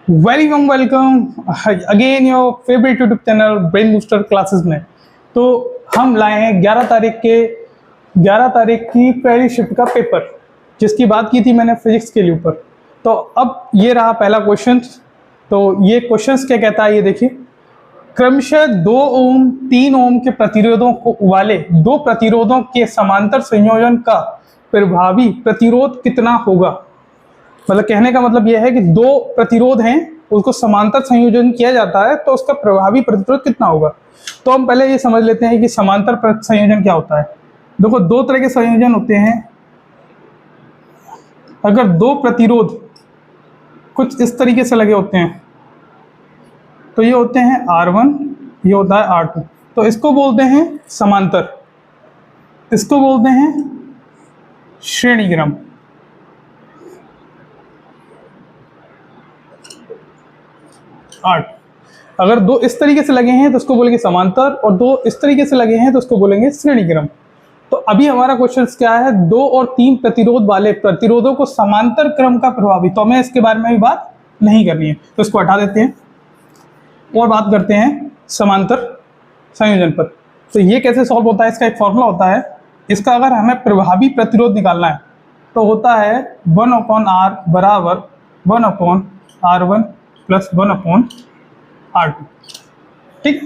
Very वम welcome again your favourite YouTube channel brain booster classes में। तो हम लाए हैं 11 तारीख की पहली शिफ्ट का पेपर, जिसकी बात की थी मैंने फिजिक्स के लिए ऊपर। तो अब ये रहा पहला क्वेश्चन। तो ये क्वेश्चन क्या कहता है, ये देखिए। क्रमशः 2 ओम 3 ओम के प्रतिरोधों वाले दो प्रतिरोधों के समांतर संयोजन का प्रभावी प्रतिरोध कितना होगा। मतलब कहने का मतलब यह है कि दो प्रतिरोध हैं, उसको समांतर संयोजन किया जाता है तो उसका प्रभावी प्रतिरोध कितना होगा। तो हम पहले ये समझ लेते हैं कि समांतर संयोजन क्या होता है। देखो, दो तरह के संयोजन होते हैं। अगर दो प्रतिरोध कुछ इस तरीके से लगे होते हैं तो ये होते हैं R1, ये होता है R2। तो इसको बोलते हैं समांतर, इसको बोलते हैं श्रेणीक्रम। अगर दो इस तरीके से लगे हैं तो उसको बोलेंगे समांतर, और दो इस तरीके से लगे हैं तो उसको बोलेंगे श्रेणीक्रम। तो अभी हमारा क्वेश्चन क्या है, 2 और 3 प्रतिरोध वाले प्रतिरोधों को समांतर क्रम का प्रभावी। तो हमें इसके बारे में भी बात नहीं करनी है, तो इसको हटा देते हैं और बात करते हैं समांतर संयोजन पर। तो ये कैसे सॉल्व होता है, इसका एक फॉर्मूला होता है। इसका अगर हमें प्रभावी प्रतिरोध निकालना है तो होता है 1/R बराबर 1/R1 प्लस 1/R2। ठीक।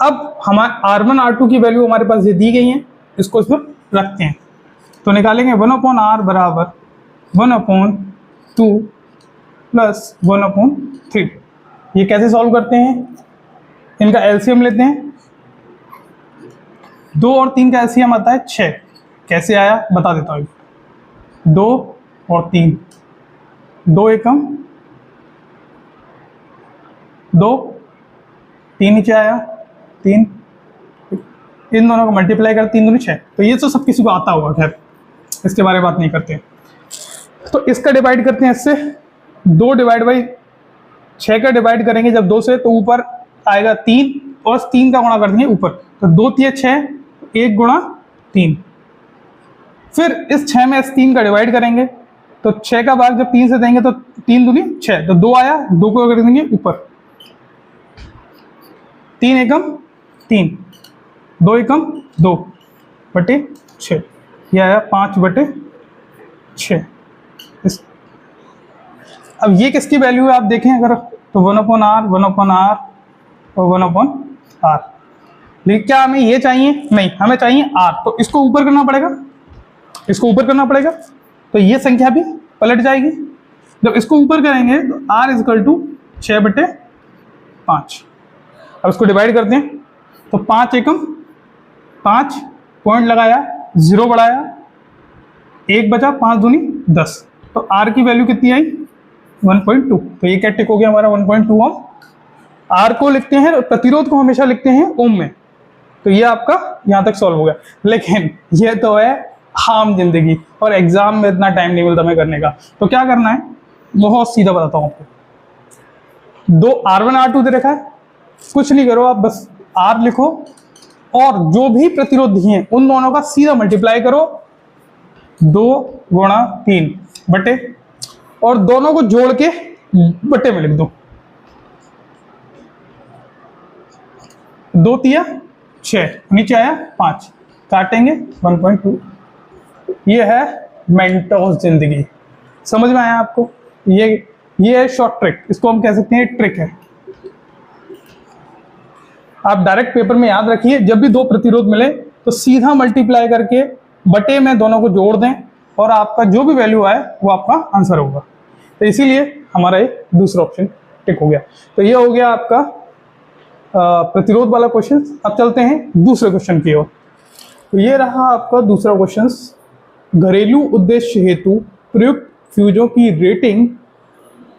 अब हमारे R1 R2 की वैल्यू हमारे पास ये दी गई है, इसको इसमें रखते हैं। तो निकालेंगे 1/R बराबर 1/2 प्लस 1/3। ये कैसे सॉल्व करते हैं, इनका एलसीएम लेते हैं। 2 और 3 का एलसीएम आता है 6। कैसे आया बता देता हूँ। 2 और 3, 2 एकम 2, 3 नीचे आया 3, इन दोनों को मल्टीप्लाई कर 3 दूनी 6। तो ये तो सब किसी को आता होगा, खैर इसके बारे में बात नहीं करते। तो इसका डिवाइड करते हैं इससे। 2 डिवाइड बाई 6 का डिवाइड करेंगे जब 2 से, तो ऊपर आएगा 3 और 3 का गुणा कर देंगे ऊपर। तो 2 3 6, 1 गुणा 3। फिर इस 6 में इस 3 का डिवाइड करेंगे तो 6 का भाग जब 3 से देंगे तो 3 दूनी 6, तो 2 आया, 2 को कर देंगे ऊपर। 3 एकम 3, 2 एकम 2 बटे 6, यह आया 5/6। अब ये किसकी वैल्यू है आप देखें अगर, तो 1/R 1/R और 1/R। लेकिन क्या हमें ये चाहिए, नहीं हमें चाहिए R। तो इसको ऊपर करना पड़ेगा, इसको ऊपर करना पड़ेगा। तो ये संख्या भी पलट जाएगी। जब इसको ऊपर करेंगे तो R = 6/5। अब इसको डिवाइड करते हैं तो 5 एकम 5, पॉइंट लगाया, 0 बढ़ाया, 1 बचा, 5 दूनी 10। तो R की वैल्यू कितनी आई 1.2। तो ये क्या टिक हो गया हमारा 1.2 ओम। R को लिखते हैं, प्रतिरोध को हमेशा लिखते हैं ओम में। तो ये आपका यहाँ तक सॉल्व हो गया। लेकिन ये तो है आम जिंदगी, और एग्जाम में इतना टाइम नहीं मिलता हमें करने का। तो क्या करना है, बहुत सीधा बताता हूँ आपको। 2 R1 R2 दे रखा है, कुछ नहीं करो आप, बस R लिखो और जो भी प्रतिरोध दिए हैं उन दोनों का सीधा मल्टीप्लाई करो, 2 गुणा 3 बटे, और दोनों को जोड़ के बटे में लिख दो। 2 तिया 6, नीचे आया 5, काटेंगे 1.2। ये है मेंटोस जिंदगी। समझ में आया आपको। ये है शॉर्ट ट्रिक, इसको हम कह सकते हैं ट्रिक है। आप डायरेक्ट पेपर में याद रखिए, जब भी दो प्रतिरोध मिले तो सीधा मल्टीप्लाई करके बटे में दोनों को जोड़ दें, और आपका जो भी वैल्यू आए वो आपका आंसर होगा। तो इसीलिए हमारा ये दूसरा ऑप्शन टिक हो गया। तो ये हो गया आपका प्रतिरोध वाला क्वेश्चन। अब चलते हैं दूसरे क्वेश्चन की ओर। तो ये रहा आपका दूसरा क्वेश्चन। घरेलू उद्देश्य हेतु प्रयुक्त फ्यूजों की रेटिंग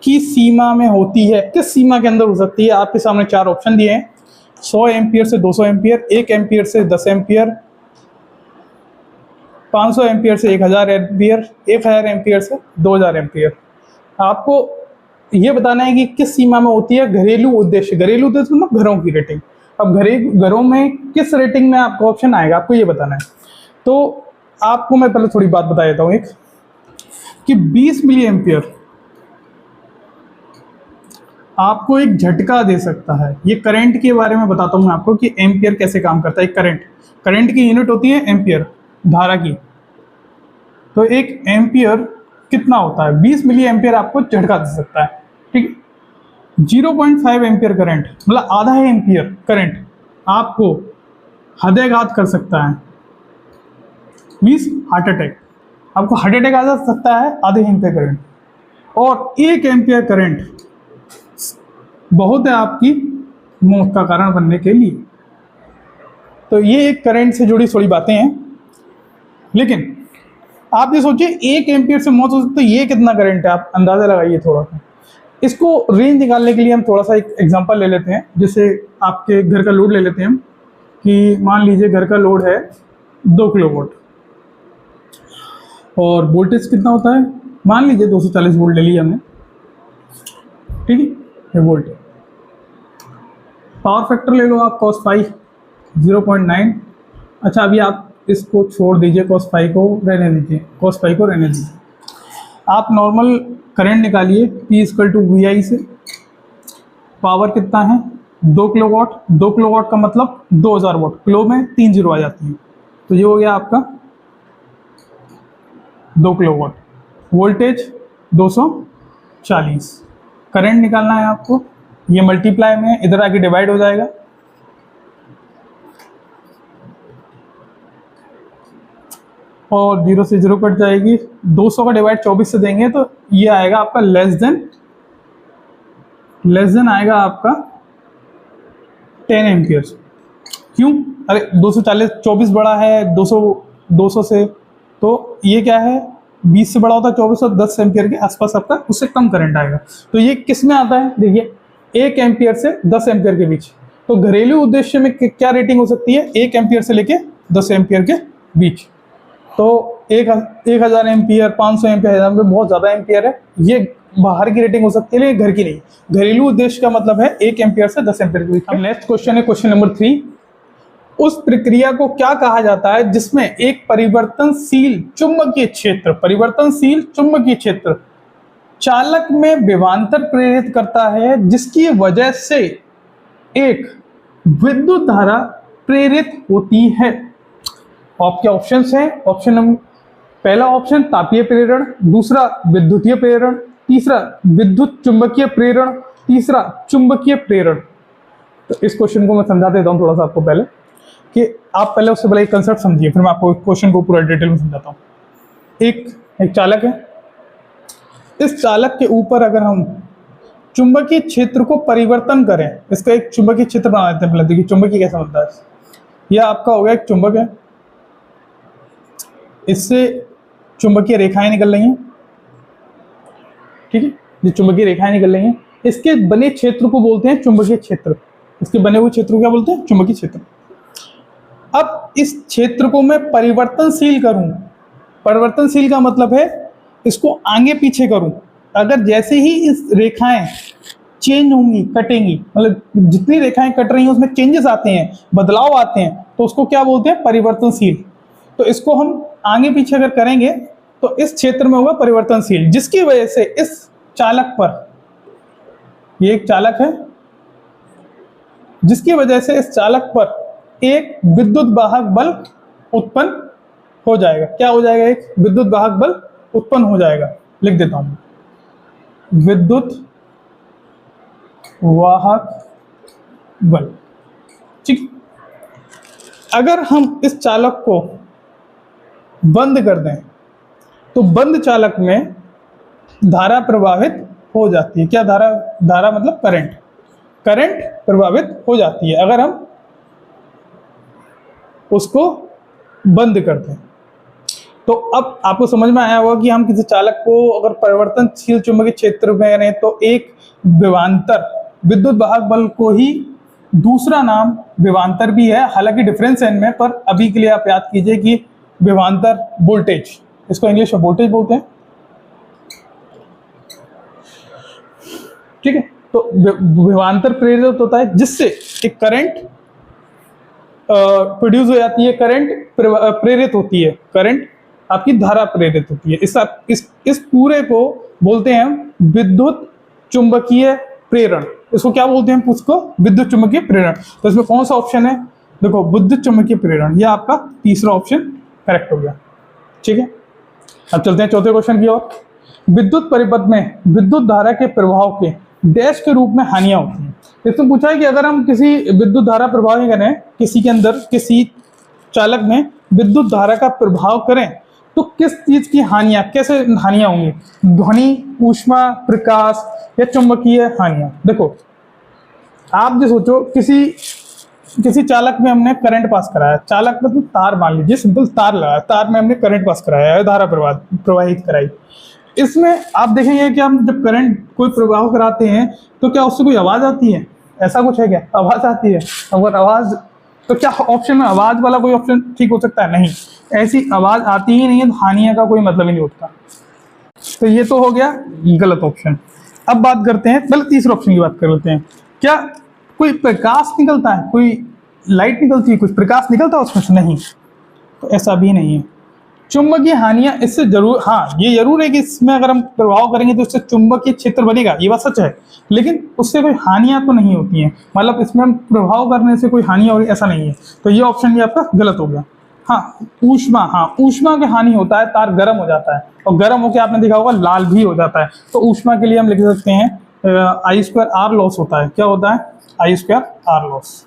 की सीमा में होती है, किस सीमा के अंदर हो सकती है। आपके सामने 4 ऑप्शन दिए हैं, 100 एम्पियर से 200 एम्पियर, 1 एम्पियर से 10 एम्पियर, 500 एम्पियर से 1000 एम्पियर, 1000 एम्पियर से 2000 एम्पियर। आपको ये बताना है कि किस सीमा में होती है घरेलू उद्देश्य। घरेलू उद्देश्य मतलब घरों की रेटिंग। अब घरों में किस रेटिंग में आपका ऑप्शन आएगा, आपको ये बताना है। तो आपको मैं पहले थोड़ी बात बता देता हूँ एक, कि 20 मिली एम्पियर आपको एक झटका दे सकता है। ये करंट के बारे में बताता हूँ मैं आपको कि एम्पियर कैसे काम करता है। करंट की यूनिट होती है एम्पियर, धारा की। तो एक एम्पियर कितना होता है? 20 मिली एम्पियर आपको झटका दे सकता है, ठीक है। 0.5 एम्पियर करंट मतलब आधा एम्पियर करंट आपको हृदयाघात कर सकता है, मीन्स हार्ट अटैक। आपको हार्ट अटैक आ सकता है आधे एम्पियर करंट। और 1 एम्पियर करंट बहुत है आपकी मौत का कारण बनने के लिए। तो ये एक करंट से जुड़ी थोड़ी बातें हैं। लेकिन आप ये सोचिए 1 एम्पियर से मौत हो सकती है, तो ये कितना करंट है? आप अंदाजा लगाइए थोड़ा सा। इसको रेंज निकालने के लिए हम थोड़ा सा एक एग्जांपल ले लेते हैं। जैसे आपके घर का लोड ले लेते हैं हम, कि मान लीजिए घर का लोड है 2 किलोवाट और वोल्टेज कितना होता है? मान लीजिए 240 वोल्ट ले लिया हमने, ठीक है, ये वोल्ट है। पावर फैक्टर ले लो आप cos फाई 0.9। अच्छा, अभी आप इसको छोड़ दीजिए, cos फाई को रहने दीजिए, cos फाई को रहने दीजिए। आप नॉर्मल करंट निकालिए P = VI से। पावर कितना है? 2 किलोवाट। 2 किलोवाट का मतलब 2000 वाट। किलो में 3 जीरो आ जाती है, तो ये हो गया आपका 2 किलोवाट। वोल्टेज 240। करंट निकालना है आपको, ये मल्टीप्लाई में इधर आके डिवाइड हो जाएगा। और 0 से 0 कट जाएगी। 200 का डिवाइड 24 से देंगे तो ये आएगा आपका लेस देन आएगा आपका 10 एम्पियर्स। क्यों? अरे 240, 24 बड़ा है 200 से, तो ये क्या है? 20 से बड़ा होता है 24, और 10 एम्पियर के आसपास आपका उससे कम करंट आएगा। तो ये किस में आता है? देखिए 1 एम्पियर से 10 एम्पियर के बीच। तो घरेलू उद्देश्य में क्या रेटिंग हो सकती है? 1 एम्पियर से लेके 10 एम्पियर के बीच। तो 1000 एम्पियर, 500 एम्पियर में बहुत ज़्यादा एम्पियर है, ये बाहर की रेटिंग हो सकती है, लेकिन घर की नहीं। घरेलू उद्देश्य का मतलब है 1 एम्पियर से 10 एम्पियर के बीच। अब नेक्स्ट क्वेश्चन है क्वेश्चन नंबर 3। उस प्रक्रिया को क्या कहा जाता है जिसमें एक परिवर्तनशील चुंबकीय क्षेत्र चालक में विभवांतर प्रेरित करता है, जिसकी वजह से एक विद्युत धारा प्रेरित होती है? आपके ऑप्शंस हैं। ऑप्शन नंबर पहला ऑप्शन तापीय प्रेरण, दूसरा विद्युतीय प्रेरण, तीसरा विद्युत चुंबकीय प्रेरण, तीसरा चुंबकीय प्रेरण। तो इस क्वेश्चन को मैं समझा देता हूँ थोड़ा सा आपको पहले, कि आप पहले उससे पहले एक कंसेप्ट समझिए, फिर मैं आपको क्वेश्चन को पूरा डिटेल में समझाता हूँ। एक चालक है। इस चालक के ऊपर अगर हम चुंबकीय क्षेत्र को परिवर्तन करें, इसका एक चुंबकीय क्षेत्र बना देते हैं पहले। देखिए चुंबकीय कैसा बनता है। यह आपका हो गया एक चुंबक है, इससे चुंबकीय रेखाएं निकल रही हैं, ठीक है। ये चुंबकीय रेखाएं निकल रही हैं, इसके बने क्षेत्र को बोलते हैं चुंबकीय क्षेत्र। इसके बने हुए क्षेत्र को क्या बोलते हैं? चुंबकीय क्षेत्र। अब इस क्षेत्र को मैं परिवर्तनशील करूं, परिवर्तनशील का मतलब है इसको आगे पीछे करूं। अगर जैसे ही इस रेखाएं चेंज होंगी, कटेंगी, मतलब जितनी रेखाएं कट रही हैं उसमें चेंजेस आते हैं, बदलाव आते हैं, तो उसको क्या बोलते हैं? परिवर्तनशील। तो इसको हम आगे पीछे अगर करेंगे तो इस क्षेत्र में होगा परिवर्तनशील, जिसकी वजह से इस चालक पर, ये एक चालक है, जिसकी वजह से इस चालक पर एक विद्युत वाहक बल उत्पन्न हो जाएगा। क्या हो जाएगा? एक विद्युत वाहक बल उत्पन्न हो जाएगा। लिख देता हूं, विद्युत वाहक बल, ठीक। अगर हम इस चालक को बंद कर दें तो बंद चालक में धारा प्रवाहित हो जाती है। क्या धारा मतलब करंट प्रवाहित हो जाती है अगर हम उसको बंद कर दें। तो अब आपको समझ में आया होगा कि हम किसी चालक को अगर परिवर्तनशील चुंबकीय क्षेत्र में करें तो एक विभवांतर, विद्युत वाहक बल को ही दूसरा नाम विभवांतर भी है, हालांकि डिफरेंस है इनमें, पर अभी के लिए आप याद कीजिए कि विभवांतर वोल्टेज, इसको इंग्लिश में वोल्टेज बोलते हैं, ठीक है। तो विभवांतर प्रेरित होता है जिससे एक करंट प्रोड्यूस हो जाती है, करंट प्रेरित होती है, करंट आपकी धारा प्रेरित होती है। इस पूरे को बोलते हैं हम विद्युत चुंबकीय प्रेरण। इसको क्या बोलते हैं, उसको विद्युत चुम्बकीय प्रेरण। तो इसमें कौन सा ऑप्शन है, देखो विद्युत चुम्बकीय प्रेरण, ये आपका तीसरा ऑप्शन करेक्ट हो गया। ठीक है, अब चलते हैं चौथे क्वेश्चन की ओर। विद्युत परिपथ में विद्युत धारा के प्रभाव के डैश के रूप में हानियां होती हैं। इसमें पूछा है कि अगर हम किसी विद्युत धारा प्रभाव करें, किसी के अंदर, किसी चालक में विद्युत धारा का प्रभाव करें, तो किस चीज की हानियां, कैसे हानियां होंगी, ध्वनि, ऊष्मा, प्रकाश या चुंबकीय हानियां। देखो आप जो सोचो, किसी चालक में हमने करंट पास कराया, चालक मतलब तार मान लीजिए, सिंपल तार लगाया, तार में हमने करंट पास कराया है, धारा प्रवाहित कराई। इसमें आप देखेंगे कि हम जब करंट कोई प्रवाह कराते हैं तो क्या उससे कोई आवाज आती है, ऐसा कुछ है क्या, आवाज आती है? अगर आवाज, तो क्या ऑप्शन में आवाज वाला कोई ऑप्शन ठीक हो सकता है? नहीं, ऐसी आवाज आती ही नहीं है, हानिया का कोई मतलब ही नहीं होता। तो ये तो हो गया गलत ऑप्शन। अब बात करते हैं, पहले तीसरे ऑप्शन की बात कर लेते हैं। क्या कोई प्रकाश निकलता है, कोई लाइट निकलती है, कुछ प्रकाश निकलता है उसमें से? नहीं, तो ऐसा भी नहीं है। चुंबकीय हानियां इससे जरूर, हाँ ये जरूर है कि इसमें अगर हम प्रभाव करेंगे तो इससे चुंबकीय क्षेत्र बनेगा, ये बात सच है, लेकिन उससे कोई हानियां तो नहीं होती हैं, मतलब इसमें हम प्रभाव करने से कोई हानि हो रही, ऐसा नहीं है। तो ये ऑप्शन भी आपका गलत हो गया। हाँ ऊष्मा, हाँ ऊष्मा की हानि होता है, तार गर्म हो जाता है, और गर्म होकर आपने देखा होगा लाल भी हो जाता है। तो ऊष्मा के लिए हम लिख सकते हैं I²R लॉस होता है। क्या होता है? I²R loss.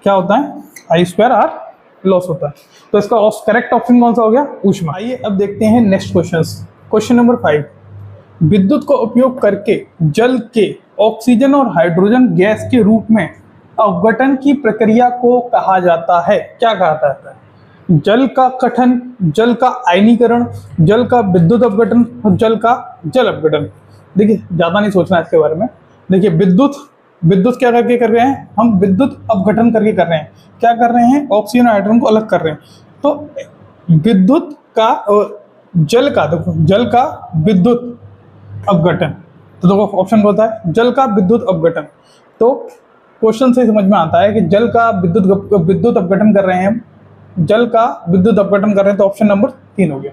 क्या होता है? I²R लॉस होता है। तो इसका करेक्ट ऑप्शन कौन सा हो गया? ऊष्मा। आइए अब देखते हैं नेक्स्ट क्वेश्चन। क्वेश्चन नंबर 5, विद्युत का उपयोग करके जल के ऑक्सीजन और हाइड्रोजन गैस के रूप में अपघटन की प्रक्रिया को कहा जाता है। क्या कहा जाता है? जल का गठन, जल का आयनीकरण, जल का विद्युत अपघटन और जल का जल अपघटन। देखिए ज्यादा नहीं सोचना इसके बारे में। देखिए विद्युत क्या करके कर रहे हैं हम? विद्युत अपघटन करके कर रहे हैं। क्या कर रहे हैं? ऑक्सीजन और हाइड्रोजन को अलग कर रहे हैं। तो विद्युत का जल का, देखो जल का विद्युत अपघटन, तो देखो ऑप्शन क्या होता है? जल का विद्युत अपघटन। तो क्वेश्चन से समझ में आता है कि जल का विद्युत अपघटन कर रहे हैं, जल का विद्युत अपघटन कर रहे हैं, तो ऑप्शन नंबर 3 हो गया।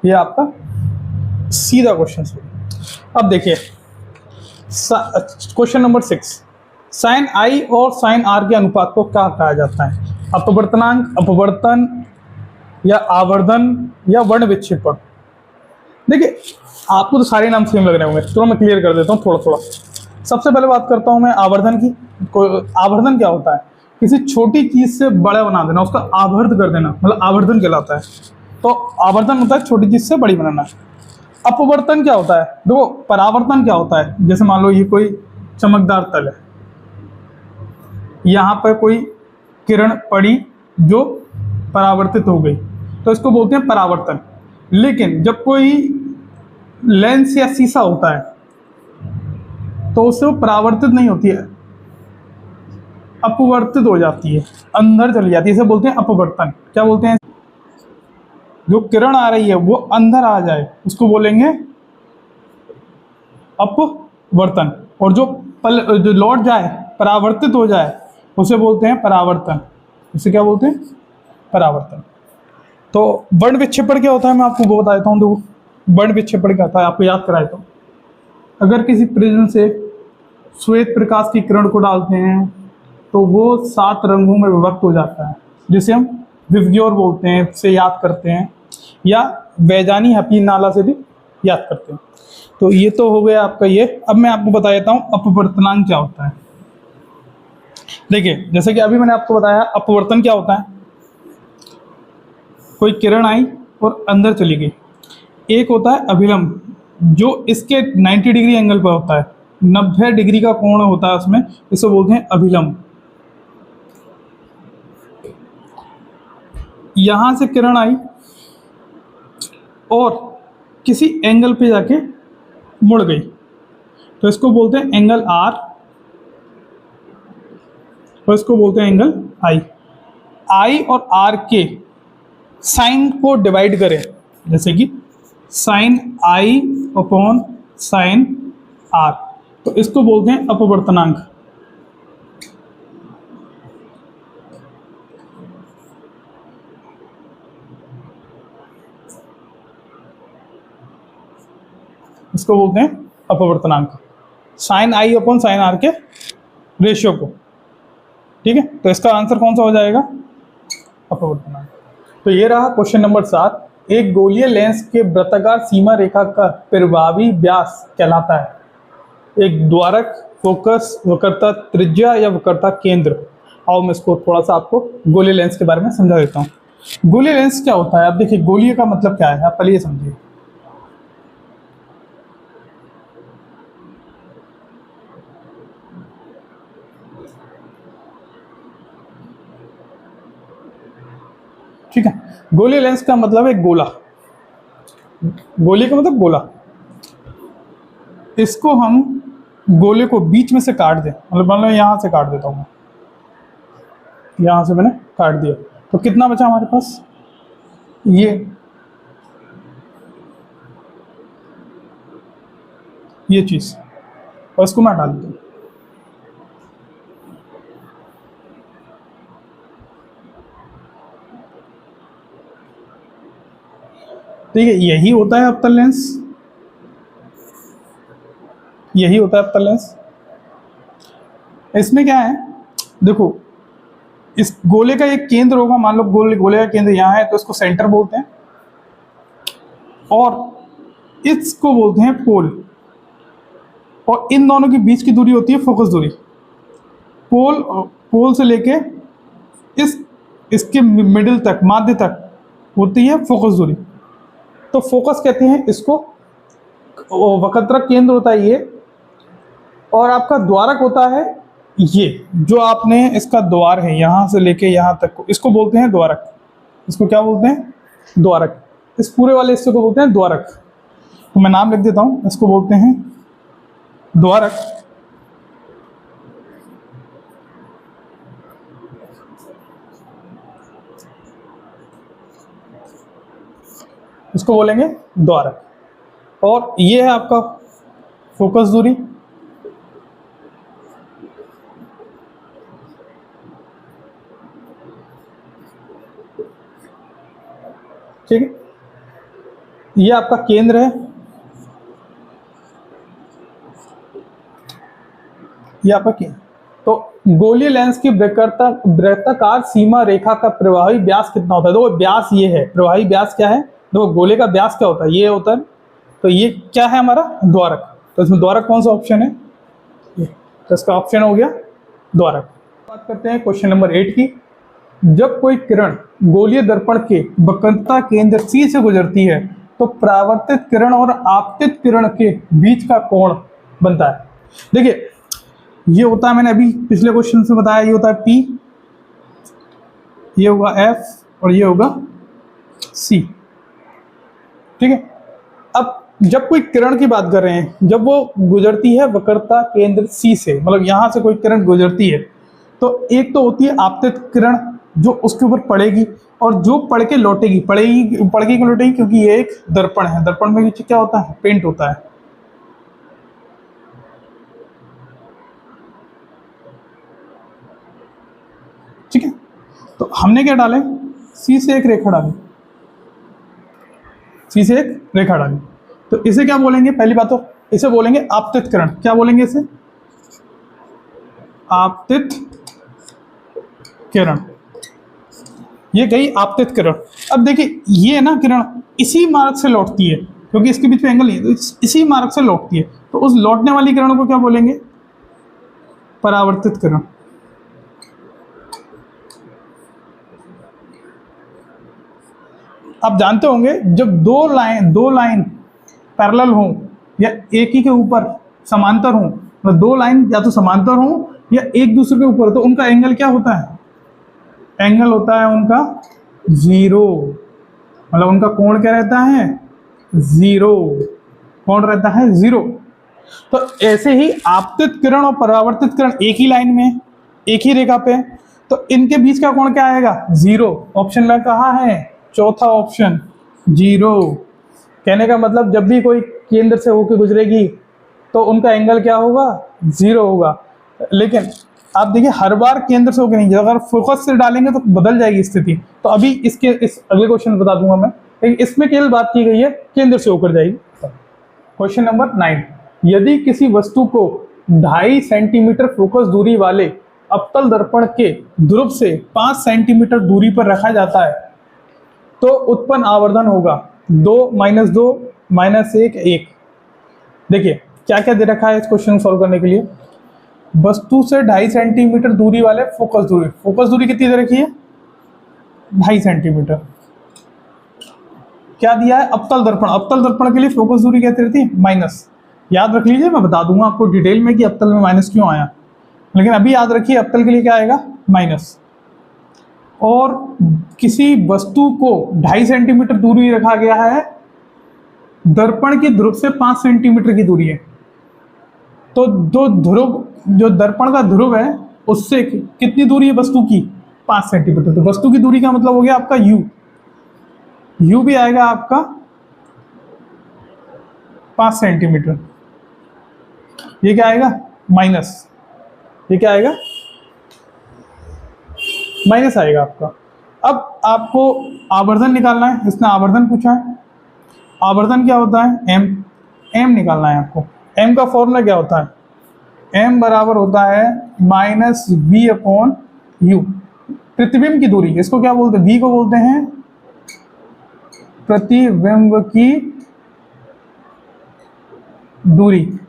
ये आपका सीधा क्वेश्चन है। अब देखिए क्वेश्चन नंबर 6, साइन आई और साइन आर के अनुपात को क्या कहा जाता है? अपवर्तनांक, अपवर्तन या आवर्धन या वर्ण विक्षेपण। देखिए आपको तो सारे नाम सेम लग रहे होंगे, चलो मैं क्लियर कर देता हूँ थोड़ा थोड़ा। सबसे पहले बात करता हूँ मैं आवर्धन की। आवर्धन क्या होता है? किसी छोटी चीज से बड़ा बना देना, उसका आवर्ध कर देना, मतलब आवर्धन कहलाता है। तो आवर्धन होता है छोटी चीज से बड़ी बनाना। अपवर्तन क्या होता है? देखो परावर्तन क्या होता है? जैसे मान लो ये कोई चमकदार तल है, यहाँ पर कोई किरण पड़ी जो परावर्तित हो गई, तो इसको बोलते हैं परावर्तन। लेकिन जब कोई लेंस या शीशा होता है तो उससे वो परावर्तित नहीं होती है, अपवर्तित हो जाती है, अंदर चली जाती है, इसे बोलते हैं अपवर्तन। क्या बोलते हैं? जो किरण आ रही है वो अंदर आ जाए उसको बोलेंगे अपवर्तन, और जो लौट जाए, परावर्तित हो जाए, उसे बोलते हैं परावर्तन। उसे क्या बोलते हैं? परावर्तन। तो वर्ण विक्षेपण क्या होता है मैं आपको वो बता देता हूँ। देखो वर्ण विक्षेपण क्या होता है आपको याद कराया। तो अगर किसी प्रिज्म से श्वेत प्रकाश की किरण को डालते हैं तो वो 7 रंगों में विभक्त हो जाता है, जिसे हम विवग्योर बोलते हैं, से याद करते हैं, या वैजानी हपीन नाला से भी याद करते हैं। तो ये तो हो गया आपका ये। अब मैं आपको बता देता हूँ अपवर्तनांक क्या होता है। देखिए जैसे कि अभी मैंने आपको बताया अपवर्तन क्या होता है, कोई किरण आई और अंदर चली गई। एक होता है अभिलंब, जो इसके 90 डिग्री एंगल पर होता है, 90 डिग्री का कोण होता है उसमें, इसे बोलते हैं अभिलंब। यहां से किरण आई और किसी एंगल पे जाके मुड़ गई, तो इसको बोलते हैं एंगल आर, और इसको बोलते हैं एंगल आई। आई और आर के साइन को डिवाइड करें, जैसे कि sine i upon sine r, तो इसको बोलते हैं अपवर्तनांक। इसको बोलते हैं अपवर्तनांक। Sine i upon sine r के रेशियो को। ठीक है, तो इसका आंसर कौन सा हो जाएगा? अपवर्तनांक। तो ये रहा क्वेश्चन नंबर 7। एक गोलीय लेंस के वृत्ताकार सीमा रेखा का प्रभावी व्यास कहलाता है। एक द्वारक, फोकस, वक्रता त्रिज्या या वक्रता केंद्र। आओ मैं इसको थोड़ा सा आपको गोलीय लेंस के बारे में समझा देता हूँ। गोलीय लेंस क्या होता है? आप देखिए, गोलीय का मतलब क्या है, आप पहले ये समझिए। ठीक है, गोलीय लेंस का मतलब है गोला। गोली का मतलब गोला। इसको हम गोले को बीच में से काट दें, मतलब मान लो यहां से काट देता हूं मैं, यहां से मैंने काट दिया, तो कितना बचा हमारे पास? ये चीज, और इसको मैं हटा देता हूं। ठीक है, यही होता है अवतल लेंस, यही होता है अवतल लेंस। इसमें क्या है, देखो, इस गोले का एक केंद्र होगा, मान लो गोले का केंद्र यहाँ है, तो इसको सेंटर बोलते हैं, और इसको बोलते हैं पोल, और इन दोनों के बीच की दूरी होती है फोकस दूरी। पोल से लेके इसके मिडिल तक, माध्य तक होती है फोकस दूरी। तो फोकस कहते हैं इसको, वक्रता केंद्र होता है ये, और आपका द्वारक होता है ये, जो आपने इसका द्वार है यहां से लेके यहां तक को, इसको बोलते हैं द्वारक। इसको क्या बोलते हैं? द्वारक। इस पूरे वाले हिस्से को बोलते हैं द्वारक। तो मैं नाम लिख देता हूं, इसको बोलते हैं द्वारक। इसको बोलेंगे द्वारक। और ये है आपका फोकस दूरी। ठीक है, ये आपका केंद्र है, ये आपका केंद्र। तो गोलीय लेंस की वृत्ताकार सीमा रेखा का प्रभावी व्यास कितना होता है? देखो व्यास ये है, प्रभावी व्यास क्या है? देखो गोले का व्यास क्या होता है? ये होता है। तो ये क्या है हमारा? द्वारक। तो इसमें द्वारक कौन सा ऑप्शन है? ये। तो इसका ऑप्शन हो गया द्वारक। बात करते हैं क्वेश्चन नंबर 8 की। जब कोई किरण गोलीय दर्पण के वक्रता केंद्र C से गुजरती है तो परावर्तित किरण और आपतित किरण के बीच का कोण बनता है। देखिए, ये होता है, मैंने अभी पिछले क्वेश्चन से बताया, ये होता है P, ये होगा F और ये होगा C। ठीक है, अब जब कोई किरण की बात कर रहे हैं, जब वो गुजरती है वक्रता केंद्र C से, मतलब यहां से कोई किरण गुजरती है, तो एक तो होती है आपतित किरण जो उसके ऊपर पड़ेगी, और जो पड़ के लौटेगी, पड़ेगी क्यों लौटेगी? क्योंकि ये एक दर्पण है। दर्पण में नीचे क्या होता है? पेंट होता है। ठीक है, तो हमने क्या डाले? C से एक रेखा डाली, C से एक रेखा डाली। तो इसे क्या बोलेंगे? पहली बात तो इसे बोलेंगे आपतित किरण। क्या बोलेंगे इसे? आपतित किरण। ये गई आपतित किरण। अब देखिए, ये ना किरण इसी मार्ग से लौटती है, क्योंकि इसके बीच में एंगल नहीं है, तो इसी मार्ग से लौटती है। तो उस लौटने वाली किरण को क्या बोलेंगे? परावर्तित किरण। आप जानते होंगे, जब दो लाइन पैरेलल हो या एक ही के ऊपर समांतर हो, मतलब दो लाइन या तो समांतर हो या एक दूसरे के ऊपर, तो उनका एंगल क्या होता है? एंगल होता है उनका 0, मतलब उनका कोण क्या रहता है? 0। कोण रहता है 0। तो ऐसे ही आपतित किरण और परावर्तित किरण एक ही लाइन में, एक ही रेखा पे, तो इनके बीच का कोण क्या आएगा? 0। ऑप्शन में कहा है? चौथा ऑप्शन 0। कहने का मतलब, जब भी कोई केंद्र से होकर गुजरेगी तो उनका एंगल क्या होगा? 0 होगा। लेकिन आप देखिए, हर बार केंद्र से होकर नहीं, अगर फोकस से डालेंगे तो बदल जाएगी स्थिति। तो अभी इस अगले क्वेश्चन बता दूंगा मैं, लेकिन इसमें केवल बात की गई है केंद्र से होकर जाएगी। Question number 9। यदि किसी वस्तु को 2.5 सेंटीमीटर फोकस दूरी वाले अवतल दर्पण के ध्रुव से 5 सेंटीमीटर दूरी पर रखा जाता है तो उत्पन्न आवर्धन होगा 2 -2 -1 1। देखिए क्या क्या दे रखा है इस क्वेश्चन सॉल्व करने के लिए। वस्तु से 2.5 सेंटीमीटर दूरी वाले फोकस दूरी कितनी दे रखी है 2.5 सेंटीमीटर। क्या दिया है अवतल दर्पण के लिए फोकस दूरी कहती रहती है माइनस। याद रख लीजिए, मैं बता दूंगा आपको डिटेल में कि अवतल में माइनस क्यों आया, लेकिन अभी याद रखिए अवतल के लिए क्या आएगा माइनस। और किसी वस्तु को 2.5 सेंटीमीटर दूरी रखा गया है, दर्पण की ध्रुव से 5 सेंटीमीटर की दूरी है, तो जो दर्पण का ध्रुव है उससे कितनी दूरी है वस्तु की 5 सेंटीमीटर। तो वस्तु की दूरी का मतलब हो गया आपका u भी आएगा आपका 5 सेंटीमीटर। ये क्या आएगा माइनस, ये क्या आएगा माइनस आएगा आपका। अब आपको आवर्धन निकालना है, इसने आवर्धन पूछा है। आवर्धन क्या होता है m निकालना है आपको। m का फॉर्मूला क्या होता है, m बराबर होता है -v/u। प्रतिबिंब की दूरी, इसको क्या बोलते हैं, v को बोलते हैं प्रतिबिंब की दूरी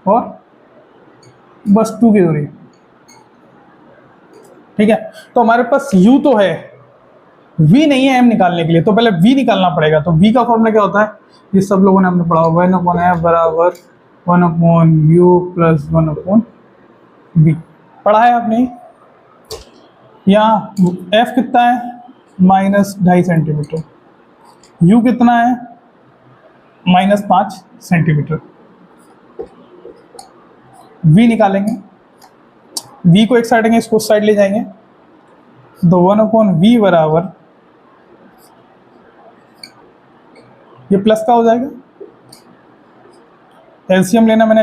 और वस्तु की दूरी। ठीक है, तो हमारे पास u तो है, v नहीं है m निकालने के लिए, तो पहले v निकालना पड़ेगा। तो v का फॉर्मूला क्या होता है, ये सब लोगों ने हमने पढ़ा, 1/f बराबर 1/u प्लस 1/v पढ़ा है आपने। यहाँ f कितना है -2.5 सेंटीमीटर, u कितना है -5 सेंटीमीटर। v निकालेंगे, v को एक साइड लेंगे, इसको उस साइड ले जाएंगे, तो 1/v बराबर, ये प्लस का हो जाएगा। एलसीएम लेना, मैंने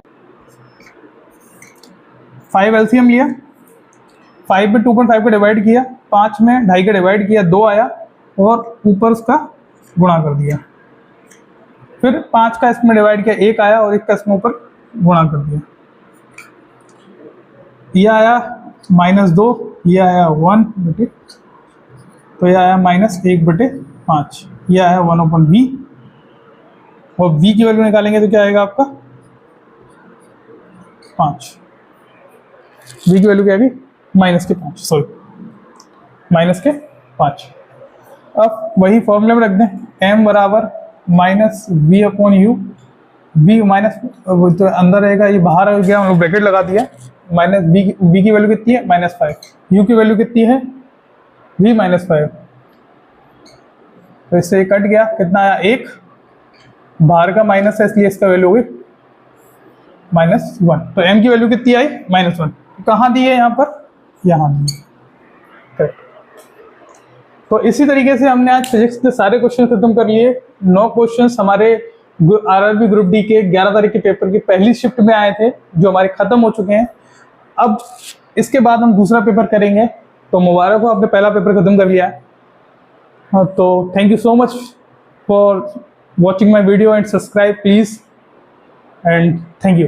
5 एलसीएम लिया, 5 में 2.5 को डिवाइड किया, 5 में 2.5 का डिवाइड किया, 2 आया और ऊपर उसका गुणा कर दिया। फिर 5 का इसमें डिवाइड किया, 1 आया और 1 का इसमें ऊपर गुणा कर दिया। ये आया -2, ये आया 1 बटे, तो ये आया -1/5, ये आया 1/v। और v की वैल्यू निकालेंगे तो क्या आएगा आपका 5। v की वैल्यू क्या आएगी -5। अब वही फॉर्मूले में रख दें, m बराबर -v/u। v माइनस तो अंदर रहेगा, ये बाहर हो गया, हम लोग ब्रैकेट लगा दिया। v की वैल्यू कितनी है -5, u की वैल्यू कितनी है v -5, तो इससे कट गया, कितना आया 1, बाहर का माइनस है इसलिए इसका वैल्यू होगी -1। तो m की वैल्यू कितनी आई -1। कहाँ दी है यहाँ पर, यहाँ दी है, करेक्ट। तो इसी तरीके से हमने आज फिजिक्स के सारे क्वेश्चन खत्म कर लिए। 9 क्वेश्चंस हमारे आरआरबी ग्रुप डी के 11 तारीख के पेपर की पहली शिफ्ट में आए थे, जो हमारे खत्म हो चुके हैं। अब इसके बाद हम दूसरा पेपर करेंगे, तो मुबारक हो, आपने पहला पेपर खत्म कर लिया है। तो thank you so much for watching my video and subscribe please, and thank you।